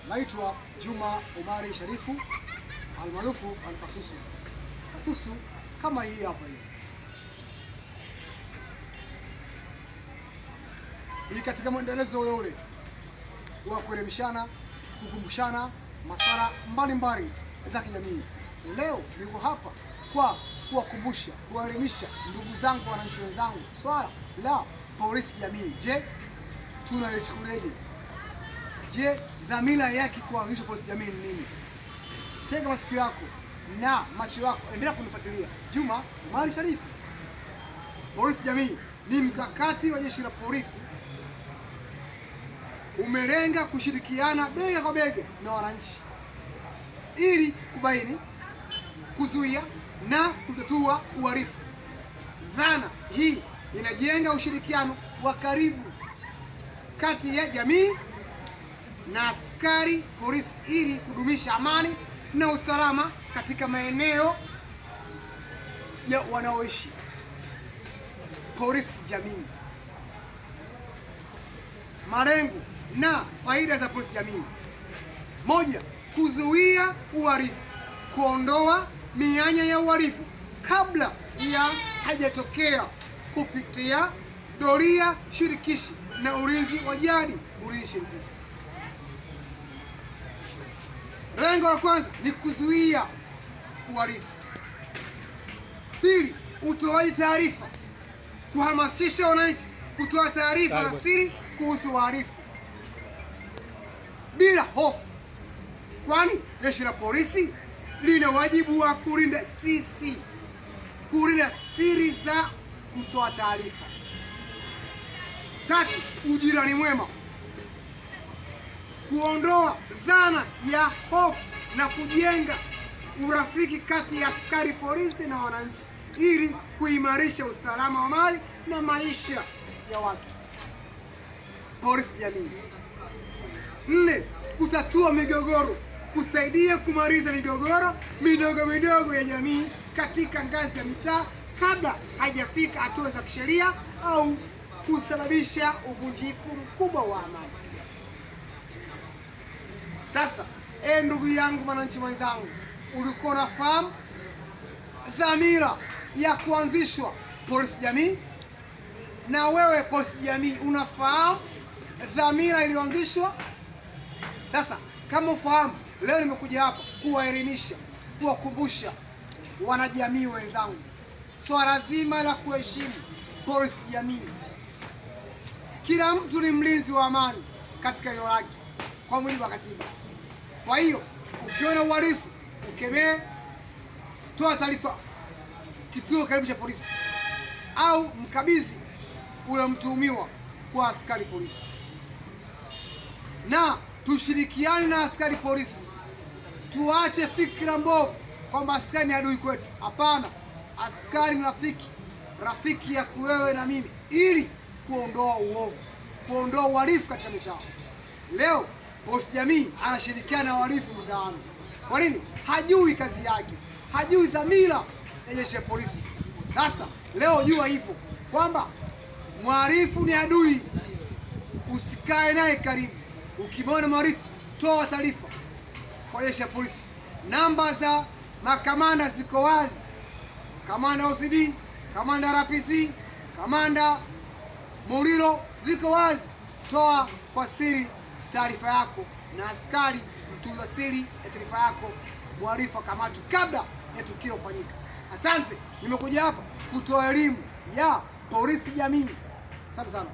Naitwa Juma Omari Sharifu almaarufu Alkasusu. Kasusu kama hii hapa hii. Hii katika mwendelezo ule wa kuelimishana, kukumbushana masuala mbalimbali za kijamii. Leo niko hapa kwa kuwakumbusha, kuwaelimisha ndugu zangu, wananchi wenzangu, swala la polisi jamii. Je, tunalichukuliaje? Je, dhamira yake kuanzisha polisi jamii ni nini? Tega masikio yako na macho yako, endelea kunifuatilia. Juma Omari Sharifu. Polisi jamii ni mkakati wa jeshi la polisi, umelenga kushirikiana bega kwa bega na wananchi ili kubaini, kuzuia na kutatua uhalifu. Dhana hii inajenga ushirikiano wa karibu kati ya jamii na askari polisi ili kudumisha amani na usalama katika maeneo ya wanaoishi. Polisi jamii. Malengo na faida za polisi jamii: moja, kuzuia uhalifu, kuondoa mianya ya uhalifu kabla ya hajatokea kupitia doria shirikishi na ulinzi wa jadi. Ulinzi shirikishi, lengo la kwanza ni kuzuia uhalifu. Pili, utoaji taarifa, kuhamasisha wananchi kutoa taarifa za siri kuhusu uhalifu bila hofu, kwani jeshi la polisi lina wajibu wa kulinda siri za mtoa taarifa. Tatu, ujirani mwema, kuondoa dhana ya hofu na kujenga urafiki kati ya askari polisi na wananchi ili kuimarisha usalama wa mali na maisha ya watu. Polisi jamii. Nne, kutatua migogoro, kusaidia kumaliza migogoro midogo ya jamii katika ngazi ya mitaa kabla haijafika hatua za kisheria au kusababisha uvunjifu mkubwa wa amani. Sasa, ndugu yangu, mwananchi mwenzangu, ulikuwa unafahamu dhamira ya kuanzishwa polisi jamii? Na wewe polisi jamii unafahamu dhamira iliyoanzishwa? Sasa kama ufahamu, leo nimekuja hapa kuwaelimisha, kuwakumbusha wanajamii wenzangu swala zima la kuheshimu polisi jamii. Kila mtu ni mlinzi wa amani katika eneo lake kwa mujibu wa katiba. Kwa hiyo ukiona uhalifu, ukemee, toa taarifa kituo karibu cha polisi au mkabidhi huyo mtuhumiwa kwa askari polisi. Na tushirikiane na askari polisi, tuache fikra mbovu kwamba askari ni adui kwetu. Hapana, askari ni rafiki ya wewe na mimi, ili kuondoa uovu, kuondoa uhalifu katika mitaa. Leo polisi jamii anashirikiana na uhalifu mtaani. Kwa nini? Hajui kazi yake, hajui dhamira ya jeshi la polisi. Sasa leo jua hivyo kwamba mhalifu ni adui, usikae naye karibu. Ukimwona mhalifu, toa taarifa kwa jeshi la polisi. Namba za makamanda ziko wazi: kamanda OCD, kamanda RPC, kamanda Mulilo, ziko wazi. Toa kwa siri taarifa yako na askari mtunza siri ya taarifa yako, mhalifu akamatwe kabla ya tukio kufanyika. Asante, nimekuja hapa kutoa elimu ya polisi jamii. Asante sana.